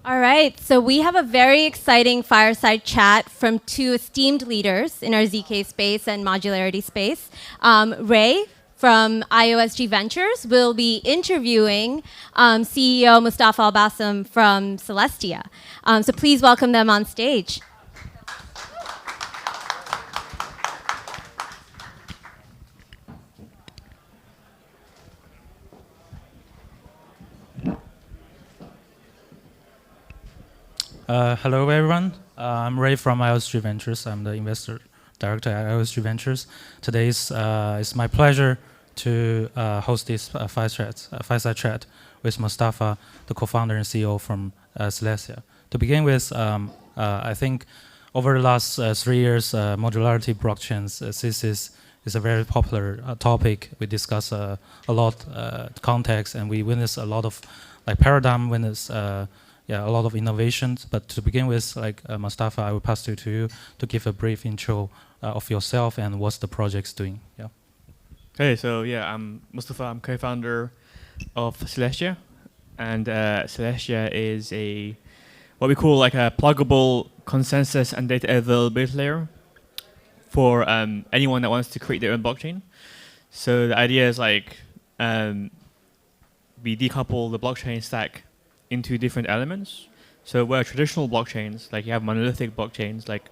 All right, so we have a very exciting fireside chat from two esteemed leaders in our ZK space and modularity space. Ray from IOSG Ventures will be interviewing CEO Mustafa Al Bassam from Celestia. So please welcome them on stage. Hello, everyone. I'm Ray from IOSG Ventures. I'm the investor director at IOSG Ventures. Today it's my pleasure to host this fireside chat with Mustafa, the co-founder and CEO from Celestia. To begin with, I think over the last 3 years, modularity blockchains, this is a very popular topic. We discuss a lot context, and we witness a lot of paradigm witness. Yeah, a lot of innovations. But to begin with, Mustafa, I will pass it to you to give a brief intro of yourself and what's the project's doing. Yeah. Okay, so yeah, I'm Mustafa. I'm co-founder of Celestia, and Celestia is what we call like a pluggable consensus and data availability layer for anyone that wants to create their own blockchain. So the idea is we decouple the blockchain stack into different elements. So where traditional blockchains, like you have monolithic blockchains, like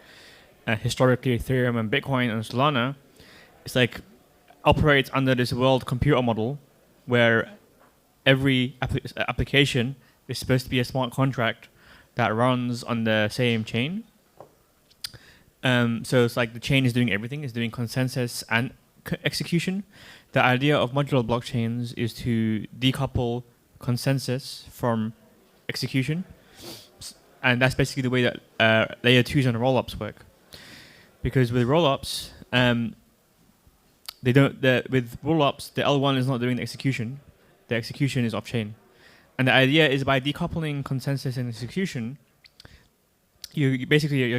historically Ethereum and Bitcoin and Solana, it's operates under this world computer model where every application is supposed to be a smart contract that runs on the same chain. So it's like the chain is doing everything, it's doing consensus and execution. The idea of modular blockchains is to decouple consensus from execution, and that's basically the way that layer 2s and rollups work. Because with rollups, with rollups, the L1 is not doing the execution is off chain, and the idea is by decoupling consensus and execution, you're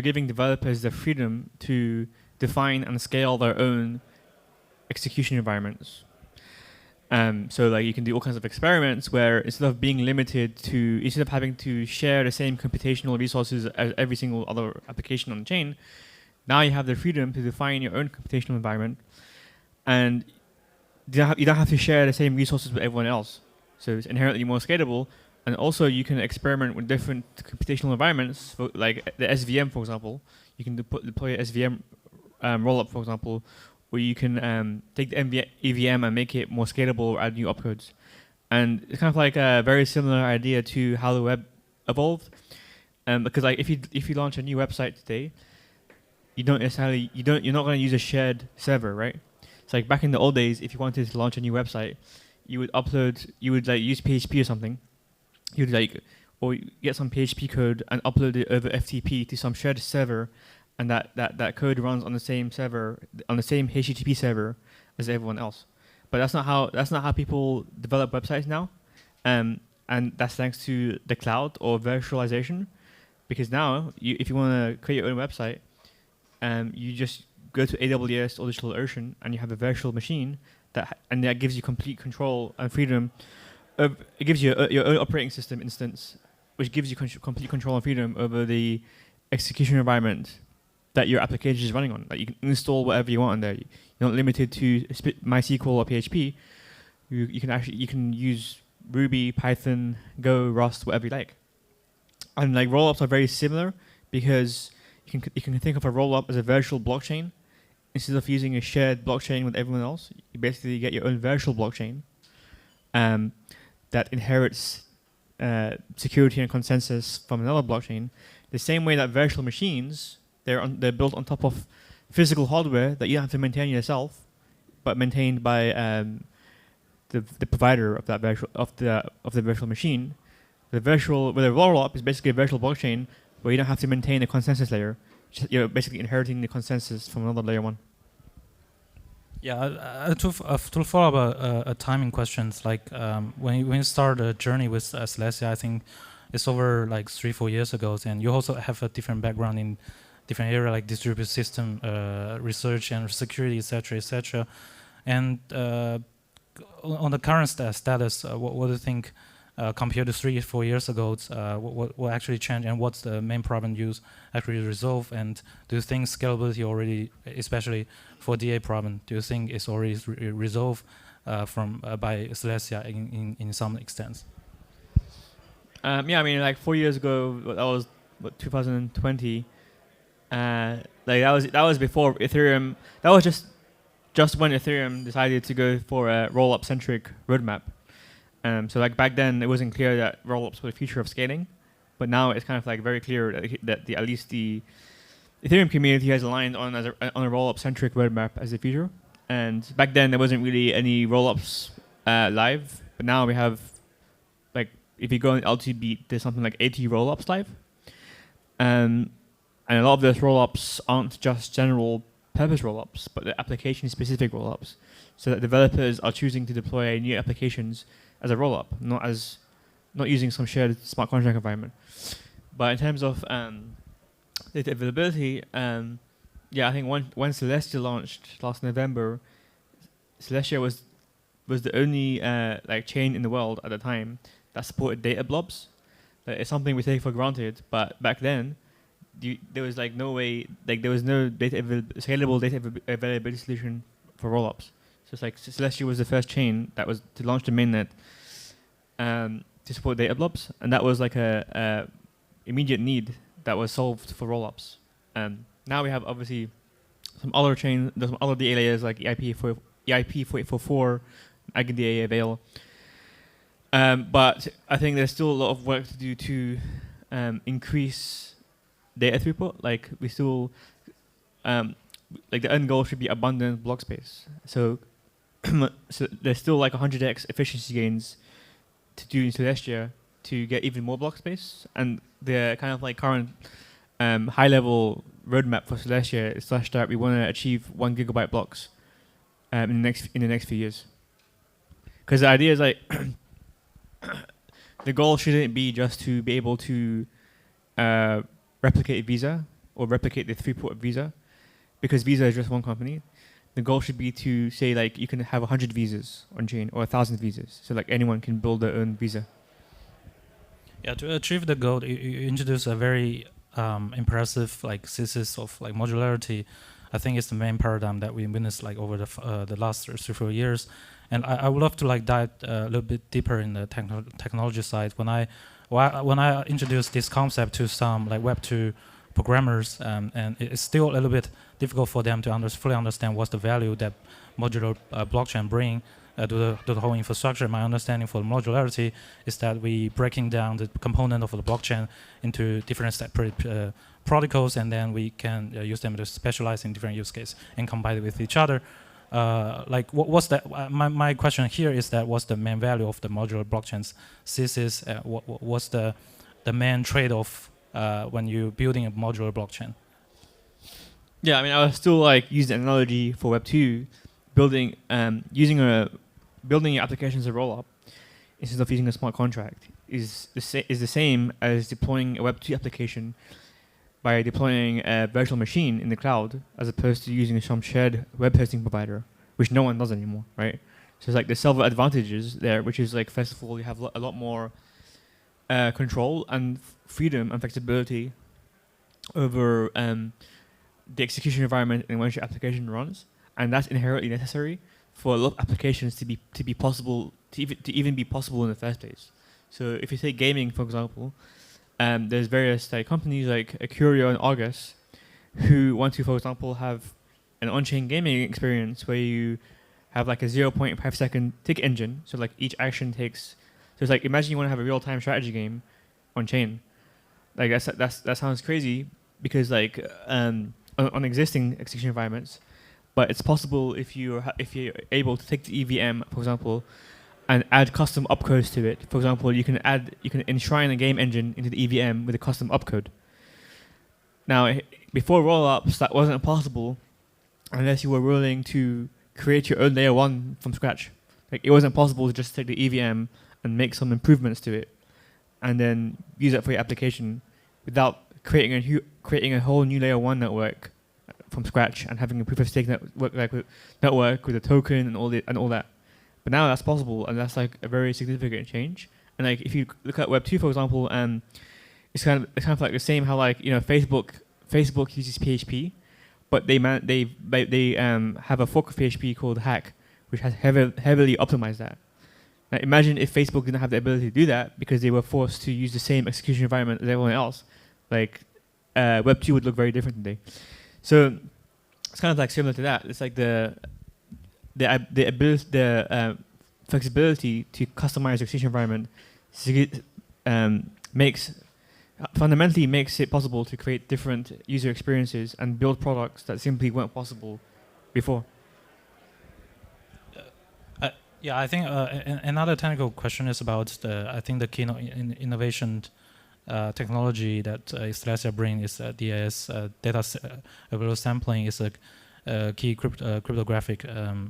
giving developers the freedom to define and scale their own execution environments. So you can do all kinds of experiments where instead of having to share the same computational resources as every single other application on the chain, now you have the freedom to define your own computational environment, and you don't have to share the same resources with everyone else. So it's inherently more scalable, and also you can experiment with different computational environments, like the SVM, for example. You can deploy a SVM rollup, for example, where you can take the EVM and make it more scalable or add new opcodes. And it's kind of like a very similar idea to how the web evolved. Because if you launch a new website today, you're not going to use a shared server, right? It's like back in the old days, if you wanted to launch a new website, you would use PHP or something. Or get some PHP code and upload it over FTP to some shared server, and that code runs on the same server, on the same HTTP server as everyone else. But that's not how people develop websites now, and that's thanks to the cloud or virtualization. Because now, if you want to create your own website, you just go to AWS or DigitalOcean, and you have a virtual machine that gives you complete control and freedom. It gives you your own operating system instance, which gives you complete control and freedom over the execution environment that your application is running on. Like you can install whatever you want on there. You're not limited to MySQL or PHP. You can use Ruby, Python, Go, Rust, whatever you like. And rollups are very similar because you can think of a rollup as a virtual blockchain. Instead of using a shared blockchain with everyone else, you basically get your own virtual blockchain that inherits security and consensus from another blockchain. The same way that virtual machines, they're built on top of physical hardware that you don't have to maintain yourself, but maintained by the provider of that the virtual machine. The rollup is basically a virtual blockchain where you don't have to maintain a consensus layer. You're basically inheriting the consensus from another layer 1. Yeah, to follow up a timing questions, when you start a journey with Celestia, I think it's over 3-4 years ago, and you also have a different background in different area like distributed system research and security, etc., etc. And on the current status, what do you think compared to 3-4 years ago, what actually changed, and what's the main problem you actually resolve? And do you think scalability already, especially for DA problem, do you think it's already resolved by Celestia in some extent? Yeah, I mean, like 4 years ago, that was 2020. Like that was before Ethereum. That was just when Ethereum decided to go for a roll-up centric roadmap. So like back then, it wasn't clear that roll-ups were the future of scaling, but now it's kind of like very clear that at least the Ethereum community has aligned on a roll-up centric roadmap as the future. And back then, there wasn't really any roll-ups live, but now we have, like, if you go on LTB, there's something like 80 roll-ups live. And a lot of those roll-ups aren't just general purpose roll-ups, but they're application-specific roll-ups. So that developers are choosing to deploy new applications as a roll-up, not using some shared smart contract environment. But in terms of data availability, yeah, I think when Celestia launched last November, Celestia was the only like chain in the world at the time that supported data blobs. It's something we take for granted, but back then, there was like no way, like there was no scalable data availability solution for rollups. So it's like Celestia was the first chain that was to launch the mainnet to support data blobs, and that was like a immediate need that was solved for rollups. Now we have obviously some other chain, there's some other DA layers like EIP 4844, EigenDA avail. But I think there's still a lot of work to do to increase data throughput. Like we still, like the end goal should be abundant block space. So, so there's still like 100x efficiency gains to do in Celestia to get even more block space. And the kind of like current high level roadmap for Celestia is such that we want to achieve 1 gigabyte blocks in the next few years. Because the idea is like the goal shouldn't be just to be able to replicate Visa or replicate the throughput of Visa, because Visa is just one company. The goal should be to say like you can have 100 visas on chain or 1,000 visas, so like anyone can build their own visa. Yeah, to achieve the goal, you introduce a very impressive like thesis of like modularity. I think it's the main paradigm that we witnessed like over the last 3-4 years. And I would love to like dive a little bit deeper in the technology side. When I introduced this concept to some like Web2 programmers, and it's still a little bit difficult for them to fully understand what's the value that modular blockchain bring to the whole infrastructure. My understanding for modularity is that we breaking down the component of the blockchain into different separate protocols, and then we can use them to specialize in different use cases and combine it with each other. Like what's that? My question here is that what's the main value of the modular blockchain's thesis? What's the main trade-off when you're building a modular blockchain? Yeah, I mean, I would still like use the analogy for Web2, building your application as a rollup instead of using a smart contract is the same as deploying a Web2 application by deploying a virtual machine in the cloud, as opposed to using some shared web hosting provider, which no one does anymore, right? So it's like the several advantages there, which is like, first of all, you have a lot more control and freedom and flexibility over the execution environment in which your application runs, and that's inherently necessary for a lot of applications to be possible, to even be possible in the first place. So if you take gaming, for example, there's various like companies like Curio and Argus who want to, for example, have an on-chain gaming experience where you have like a 0.5 second tick engine. So like each action takes. So it's like, imagine you want to have a real-time strategy game on chain. Like that sounds crazy because like on existing execution environments, but it's possible if you're able to take the EVM, for example, and add custom opcodes to it. For example, you can enshrine a game engine into the EVM with a custom opcode. Now, before rollups, that wasn't possible unless you were willing to create your own layer 1 from scratch. Like it wasn't possible to just take the EVM and make some improvements to it, and then use it for your application without creating a whole new layer 1 network from scratch and having a proof of stake network with a token and all that. But now that's possible, and that's like a very significant change. And like if you look at Web 2, for example, it's kind of like the same. How like Facebook uses PHP, but they have a fork of PHP called Hack, which has heavily optimized that. Now imagine if Facebook didn't have the ability to do that because they were forced to use the same execution environment as everyone else. Like Web 2 would look very different today. So it's kind of like similar to that. It's like the ability, flexibility to customize your execution environment fundamentally makes it possible to create different user experiences and build products that simply weren't possible before. Yeah, I think another technical question is about the key innovation technology that Celestia brings is DAS, data available sampling is a key cryptographic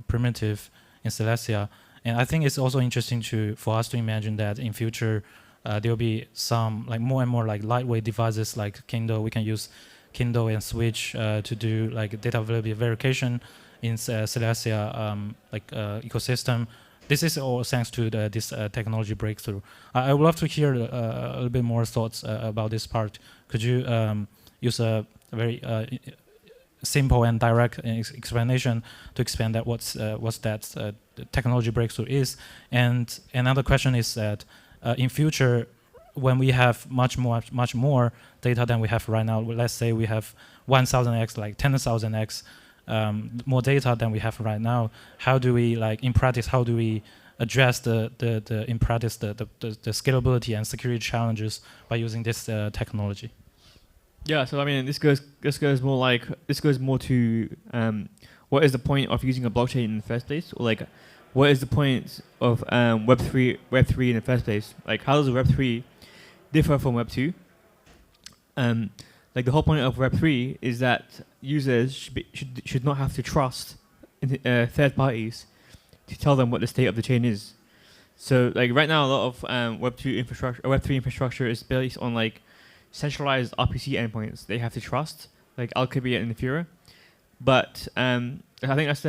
primitive in Celestia. And I think it's also interesting for us to imagine that in future there will be some like more and more like lightweight devices like Kindle. We can use Kindle and Switch to do like data availability verification in Celestia ecosystem. This is all thanks to this technology breakthrough. I would love to hear a little bit more thoughts about this part. Could you use a very simple and direct explanation to expand that what's that technology breakthrough is? And another question is that in future, when we have much more data than we have right now, let's say we have 1,000x, like 10,000x more data than we have right now, how do we in practice, how do we address the scalability and security challenges by using this technology? Yeah, so I mean, this goes more to what is the point of using a blockchain in the first place, or like what is the point of Web3 in the first place? Like, how does Web3 differ from Web2? Like the whole point of Web3 is that users should not have to trust third parties to tell them what the state of the chain is. So like right now, a lot of Web3 infrastructure is based on like centralized RPC endpoints they have to trust, like Alchemy and Infura. But I think that's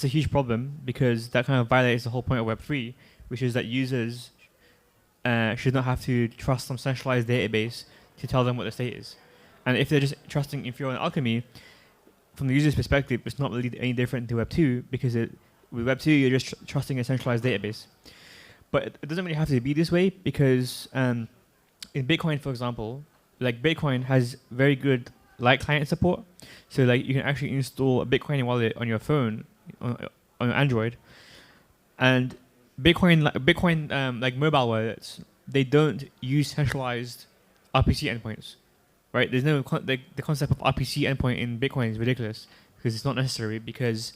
a huge problem, because that kind of violates the whole point of Web3, which is that users should not have to trust some centralized database to tell them what the state is. And if they're just trusting Infura and Alchemy, from the user's perspective, it's not really any different to Web2, because with Web2 you're just trusting a centralized database. But it doesn't really have to be this way, because in Bitcoin, for example, like Bitcoin has very good light client support. So like you can actually install a Bitcoin wallet on your phone, on your Android, and Bitcoin like mobile wallets, they don't use centralized RPC endpoints, right? There's no the concept of RPC endpoint in Bitcoin is ridiculous, because it's not necessary, because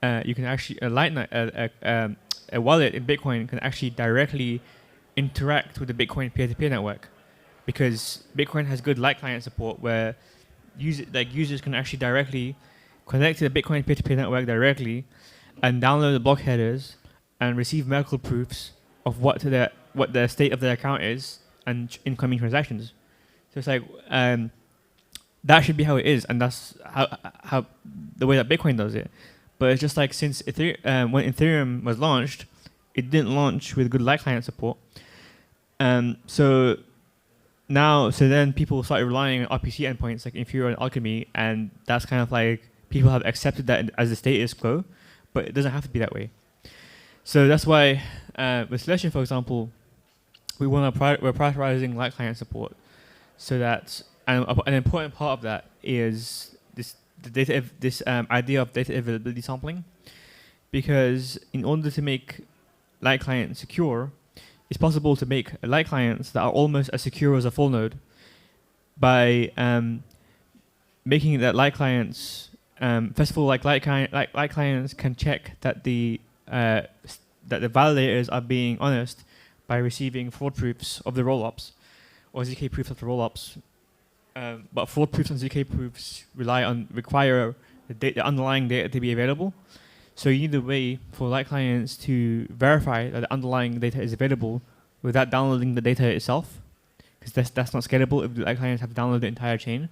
you can actually a wallet in Bitcoin can actually directly interact with the Bitcoin peer-to-peer network, because Bitcoin has good light client support where users can actually directly connect to the Bitcoin peer-to-peer network directly and download the block headers and receive medical proofs of what the state of their account is and incoming transactions. So it's like that should be how it is, and that's how the way that Bitcoin does it. But it's just like, since when Ethereum was launched, it didn't launch with good light client support. So then people started relying on RPC endpoints like Infura and Alchemy, and that's kind of like people have accepted that as the status quo, but it doesn't have to be that way. So that's why with Celestia, for example, we're prioritizing light client support, so that an important part of that is this idea of data availability sampling, because in order to make light client secure, it's possible to make light clients that are almost as secure as a full node by making that light clients, first of all, light clients can check that the validators are being honest by receiving fraud proofs of the rollups, or ZK proofs of the rollups. But fraud proofs and ZK proofs require the underlying data to be available. So you need a way for light clients to verify that the underlying data is available without downloading the data itself, because that's not scalable if the light clients have to download the entire chain.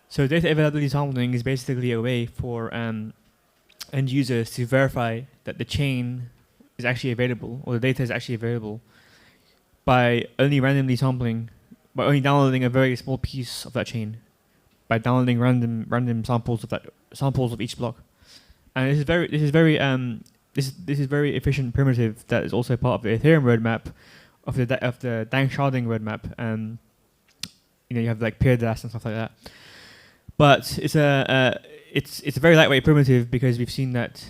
So data availability sampling is basically a way for end users to verify that the chain is actually available, or the data is actually available, by only randomly sampling, by only downloading a very small piece of that chain, by downloading random samples of each block. And this is very efficient primitive that is also part of the Ethereum roadmap, of the Dank sharding roadmap. You have like peer DAS and stuff like that. But it's a very lightweight primitive, because we've seen that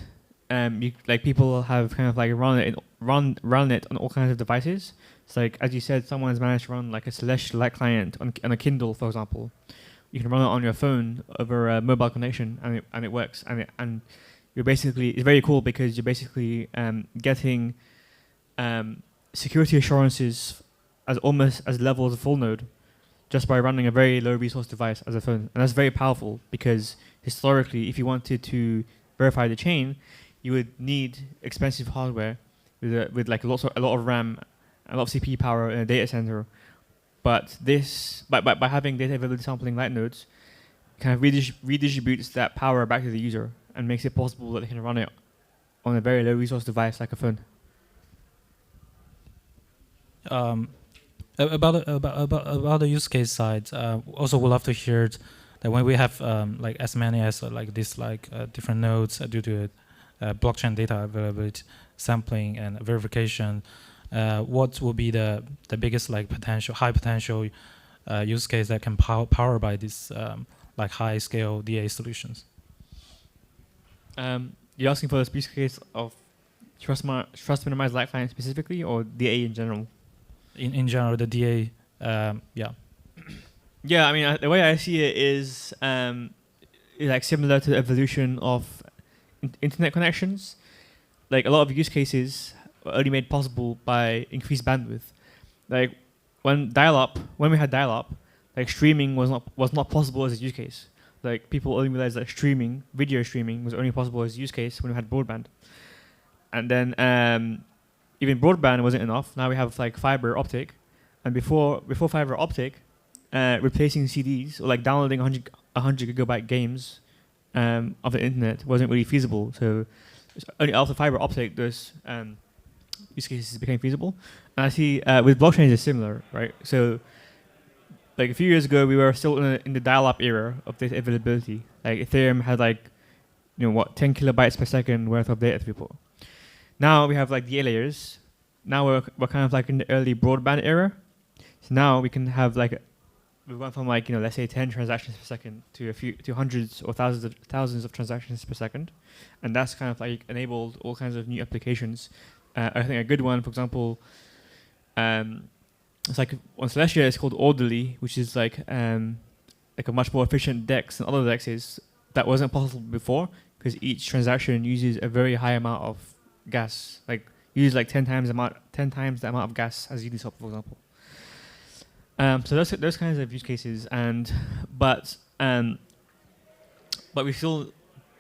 people have kind of like run it on all kinds of devices. It's like, as you said, someone has managed to run like a Celestia light client on a Kindle, for example. You can run it on your phone over a mobile connection, and it works. And you're basically, it's very cool, because you're basically getting security assurances as almost as level as a full node, just by running a very low resource device as a phone. And that's very powerful, because historically, if you wanted to verify the chain, you would need expensive hardware with like a lot of RAM, a lot of CPU power in a data center. But by having data availability sampling light nodes, kind of redistributes that power back to the user, and makes it possible that they can run it on a very low resource device like a phone. About the use case side, also would love to hear that when we have like as many as different nodes due to blockchain data availability, sampling and verification, what will be the biggest high potential use case that can power by this high scale DA solutions? You're asking for the use case of trust minimized light client specifically, or DA in general? In general, the DA, yeah. Yeah, I mean, the way I see it is like similar to the evolution of internet connections. Like, a lot of use cases were only made possible by increased bandwidth. Like when we had dial-up, like streaming was not possible as a use case. Like, people only realized that video streaming was only possible as a use case when we had broadband. And then even broadband wasn't enough. Now we have like fiber optic, and before fiber optic, replacing CDs or like downloading 100 gigabyte games of the internet wasn't really feasible. So only after fiber optic, those use cases became feasible. And I see with blockchains it's similar, right? So like a few years ago, we were still in the dial-up era of data availability. Like Ethereum had 10 kilobytes per second worth of data throughput. Now we have like DA layers. Now we're kind of like in the early broadband era. So now we can have we went from let's say 10 transactions per second to hundreds or thousands of transactions per second, and that's kind of like enabled all kinds of new applications. I think a good one, for example, it's like on Celestia, it's called Orderly, which is like a much more efficient DEX than other DEXs. That wasn't possible before, because each transaction uses a very high amount of gas, like uses like 10 times the amount of gas as Uniswap, for example. So those kinds of use cases, but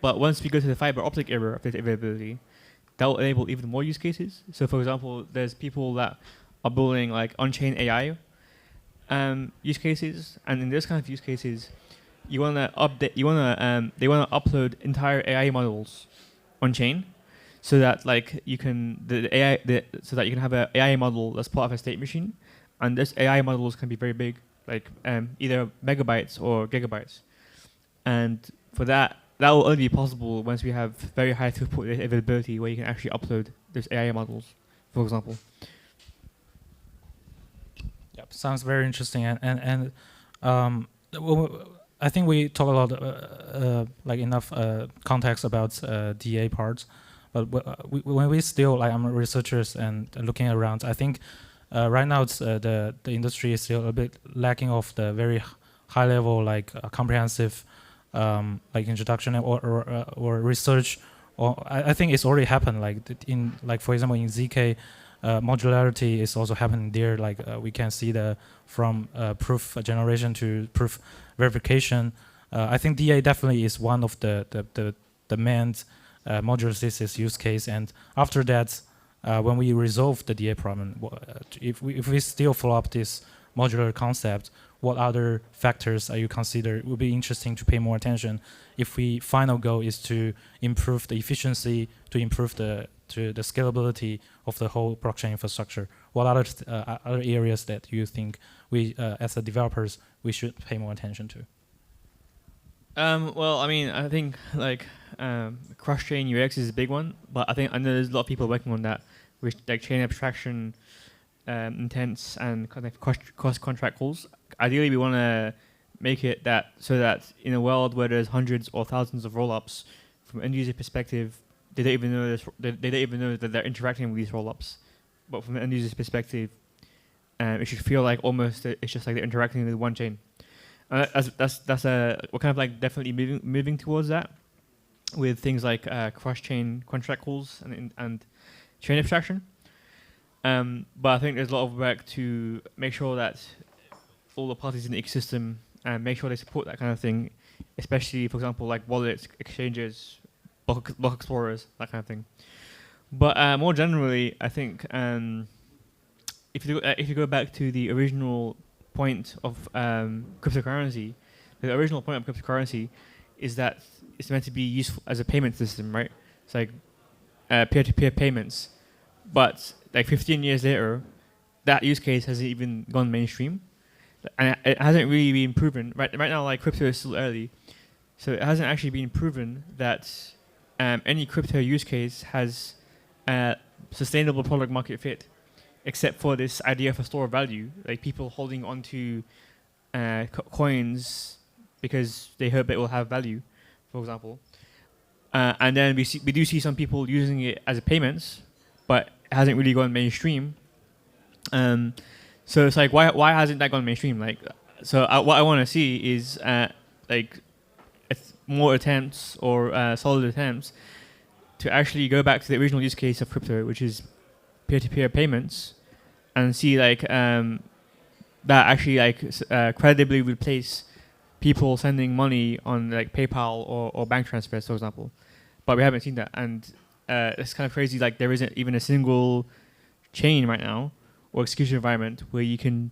once we go to the fiber optic era of data availability, that will enable even more use cases. So for example, there's people that are building like on-chain AI use cases, and in those kind of use cases, they want to upload entire AI models on-chain, so that you can have an AI model that's part of a state machine, and this AI models can be very big, like either megabytes or gigabytes. And for that will only be possible once we have very high throughput availability, where you can actually upload those AI models, for example. Yep, sounds very interesting, and I think we talk a lot enough context about DA parts. But when we still, I'm researchers and looking around, I think right now it's, the industry is still a bit lacking of the very high level, comprehensive, introduction or research. Or I think it's already happened. For example, in ZK, modularity is also happening there. We can see from proof generation to proof verification. I think DA definitely is one of the main modular thesis use case, and after that, when we resolve the DA problem, if we still follow up this modular concept, what other factors are you consider would be interesting to pay more attention if we final goal is to improve the efficiency, to improve the to the scalability of the whole blockchain infrastructure? What other other areas that you think we, as the developers, we should pay more attention to? Well, I mean, I think like cross-chain UX is a big one, but I know there's a lot of people working on that, with like chain abstraction, intents, and kind of cross-contract calls. Ideally, we want to make it that so that in a world where there's hundreds or thousands of rollups, from end user perspective, they don't even know they don't even know that they're interacting with these rollups. But from the end user's perspective, it should feel like almost it's just like they're interacting with one chain. That's we're kind of like definitely moving towards that with things like cross-chain contract calls and chain abstraction. But I think there's a lot of work to make sure that all the parties in the ecosystem make sure they support that kind of thing, especially, for example, like wallets, exchanges, block explorers, that kind of thing. But more generally, I think if you go back to the original point of cryptocurrency, the original point of cryptocurrency is that it's meant to be useful as a payment system, right? It's like peer-to-peer payments. But like 15 years later, that use case hasn't even gone mainstream, and it hasn't really been proven. Right now, like crypto is still early, so it hasn't actually been proven that any crypto use case has sustainable product market fit, except for this idea of a store of value, like people holding onto coins because they hope it will have value, for example. And then we do see some people using it as a payments, but it hasn't really gone mainstream. So it's like, why hasn't that gone mainstream? Like, so what I want to see is like more attempts or solid attempts to actually go back to the original use case of crypto, which is peer-to-peer payments, and see like that actually like credibly replace people sending money on like PayPal or bank transfers, for example. But we haven't seen that, and it's kind of crazy. Like there isn't even a single chain right now or execution environment where you can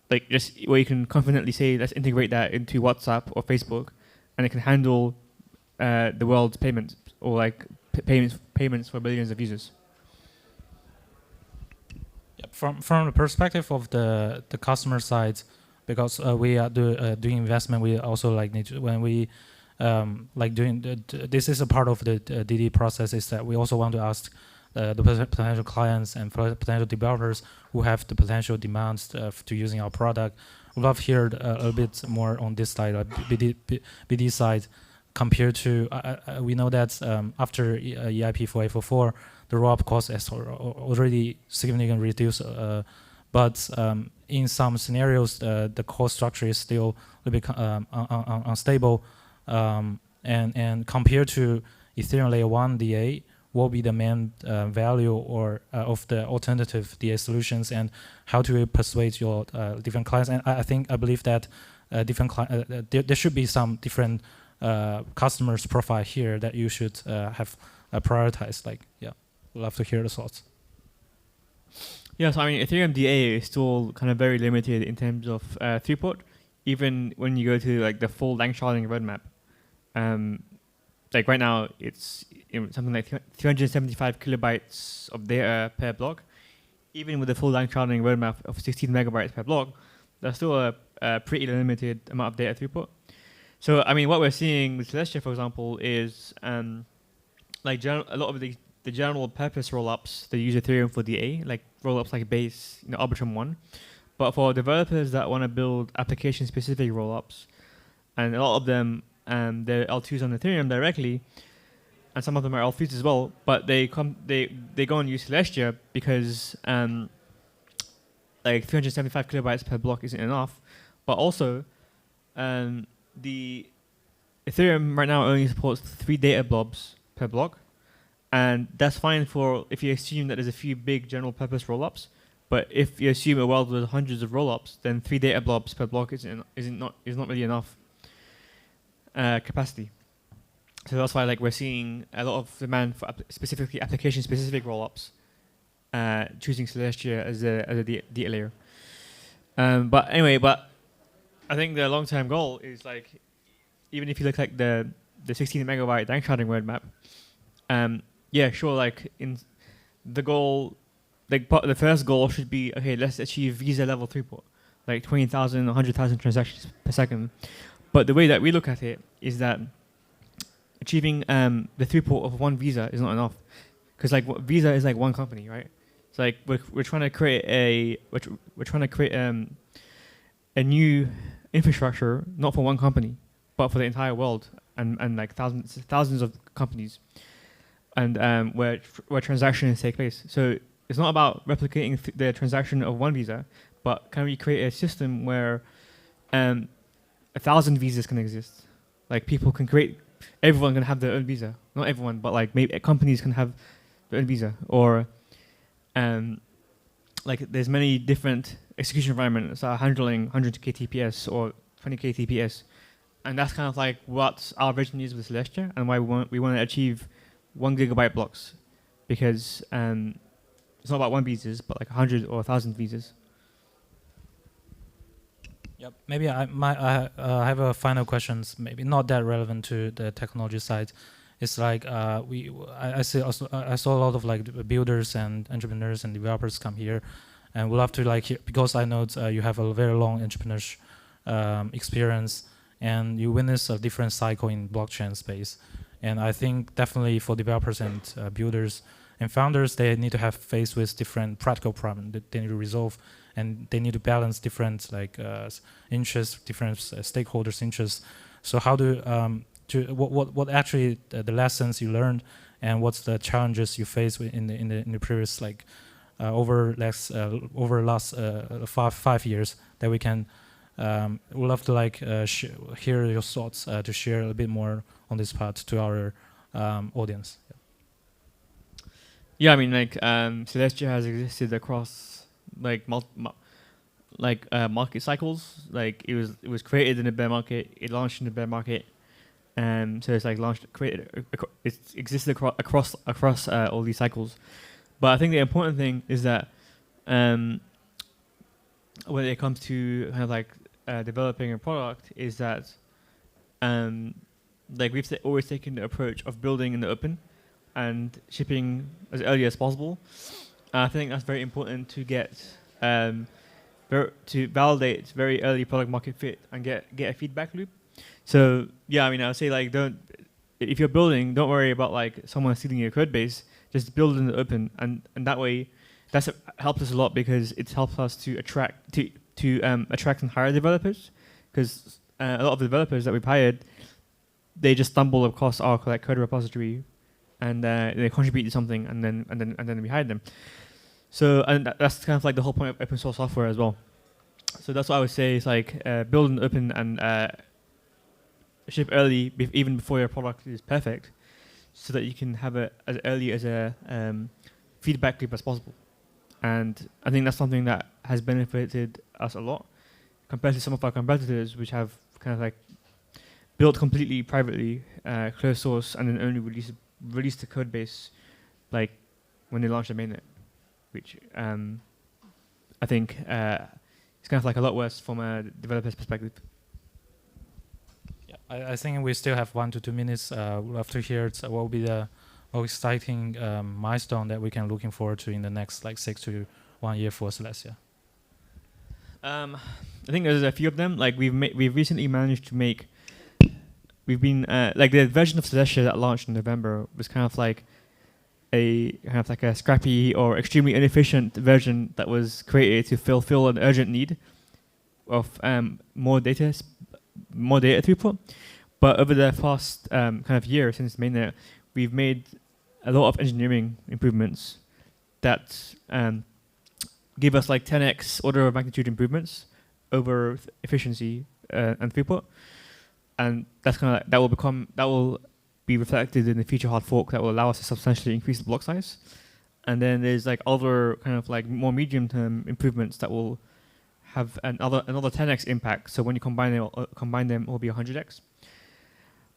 where you can confidently say, let's integrate that into WhatsApp or Facebook, and it can handle the world's payments or like payments for billions of users. From the perspective of the customer side, because we are doing investment, we also like need to, when we like doing this is a part of the DD process, is that we also want to ask the potential clients and potential developers who have the potential demands to using our product. We'd love to hear a little bit more on this side, BD side, compared to we know that after EIP 4844, the rollup cost has already significantly reduced, but in some scenarios the cost structure is still a little bit unstable, and compared to Ethereum Layer 1 DA, what will be the main value or of the alternative DA solutions, and how do you persuade your different clients? And I believe that there should be some different customers profile here that you should have prioritized. Like, yeah, we'd love to hear the thoughts. Yeah, so I mean, Ethereum DA is still kind of very limited in terms of throughput, even when you go to like the full length sharding roadmap. Like right now, it's something like 375 kilobytes of data per block. Even with the full length sharding roadmap of 16 megabytes per block, there's still a pretty limited amount of data throughput. So I mean, what we're seeing with Celestia, for example, is like a lot of the general purpose rollups that use Ethereum for DA, like rollups like Base, Arbitrum 1. But for developers that want to build application-specific rollups, and a lot of them they're L2s on Ethereum directly, and some of them are L3s as well. But they go and use Celestia because like 375 kilobytes per block isn't enough. But also, the Ethereum right now only supports 3 data blobs per block, and that's fine for if you assume that there's a few big general purpose rollups. But if you assume a world with hundreds of rollups, then 3 data blobs per block is not really enough capacity. So that's why like we're seeing a lot of demand for specifically application-specific rollups, choosing Celestia as a data layer. But anyway, I think the long-term goal is like, even if you look like the 16 megabyte length sharding roadmap, Yeah, sure. Like in the goal, like the first goal should be, okay, let's achieve Visa level throughput, like 20,000, 100,000 transactions per second. But the way that we look at it is that achieving the throughput of one Visa is not enough, because like Visa is like one company, right? It's like we're trying to create a new infrastructure, not for one company, but for the entire world, and like thousands of companies, and where transactions take place. So it's not about replicating the transaction of one Visa, but can we create a system where 1,000 visas can exist? Like people can create, everyone can have their own Visa. Not everyone, but like maybe companies can have their own Visa, or like there's many different execution environments that are handling 100 kTPS or 20 kTPS, and that's kind of like what our vision is with Celestia, and why we want to achieve 1 gigabyte blocks, because it's not about one visas, but like 100 or 1,000 visas. Yep. Maybe I have a final questions. Maybe not that relevant to the technology side. It's like I saw a lot of like builders and entrepreneurs and developers come here, and we'll have to like hear, because I know you have a very long entrepreneurship experience, and you witness a different cycle in blockchain space. And I think definitely for developers and builders and founders, they need to have faced with different practical problems that they need to resolve, and they need to balance different like interests, different stakeholders' interests. So how do what actually the lessons you learned, and what's the challenges you faced in the previous like over last 5 years that we can we'd love to like hear your thoughts to share a bit more on this part to our audience. Yeah, I mean, like Celestia has existed across like market cycles. Like it was created in a bear market, it launched in the bear market, and so it's like it existed across all these cycles. But I think the important thing is that when it comes to kind of like developing a product, is that like we've always taken the approach of building in the open and shipping as early as possible. I think that's very important to get to validate very early product market fit and get a feedback loop. So yeah, I mean, I would say like if you're building, don't worry about like someone stealing your code base. Just build in the open, and that way, that's helped us a lot, because it helps us to attract and hire developers, because a lot of the developers that we've hired, they just stumble across our like code repository, and they contribute to something, and then we hired them. So that's kind of like the whole point of open source software as well. So that's what I would say is like build in open and ship early, even before your product is perfect, so that you can have it as early as a feedback loop as possible. And I think that's something that has benefited us a lot compared to some of our competitors, which have kind of like built completely privately, closed source, and then only release the code base like when they launch the mainnet, which I think is kind of like a lot worse from a developer's perspective. Yeah, I think we still have 1 to 2 minutes. We'll have to hear what will be the most exciting milestone that we can looking forward to in the next like 6 to 1 year for Celestia. I think there's a few of them. Like we've recently managed to make. We've been like the version of Celestia that launched in November was kind of like a scrappy or extremely inefficient version that was created to fulfill an urgent need of more data throughput. But over the past kind of year since mainnet, we've made a lot of engineering improvements that give us like 10x order of magnitude improvements over efficiency and throughput. And that's kind of that will be reflected in the future hard fork that will allow us to substantially increase the block size. And then there's like other kind of like more medium term improvements that will have another 10x impact. So when you combine them, it will be 100x.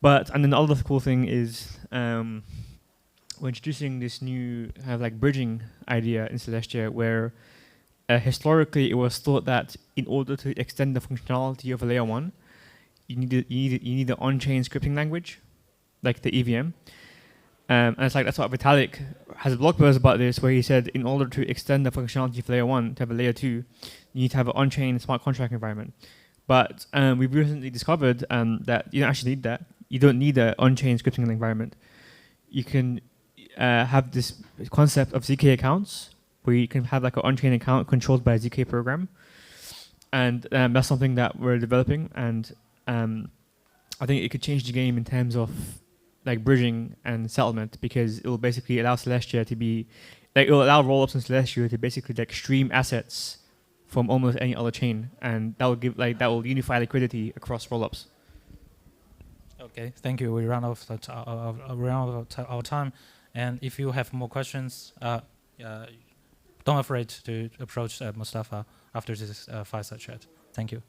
And then the other cool thing is we're introducing this new kind of like bridging idea in Celestia, where historically it was thought that in order to extend the functionality of a layer 1, you need the on-chain scripting language, like the EVM. And it's like that's what Vitalik has a blog post about this, where he said in order to extend the functionality of layer 1 to have a layer 2, you need to have an on-chain smart contract environment. But we've recently discovered that you don't actually need that. You don't need an on-chain scripting environment. You can have this concept of ZK accounts, where you can have like an on-chain account controlled by a ZK program. And that's something that we're developing. And I think it could change the game in terms of like bridging and settlement, because it will basically allow Celestia to be, like, it will allow rollups in Celestia to basically like stream assets from almost any other chain, and that will give that will unify liquidity across rollups. Okay, thank you. We ran out of our time, and if you have more questions, don't afraid to approach Mustafa after this fireside chat. Thank you.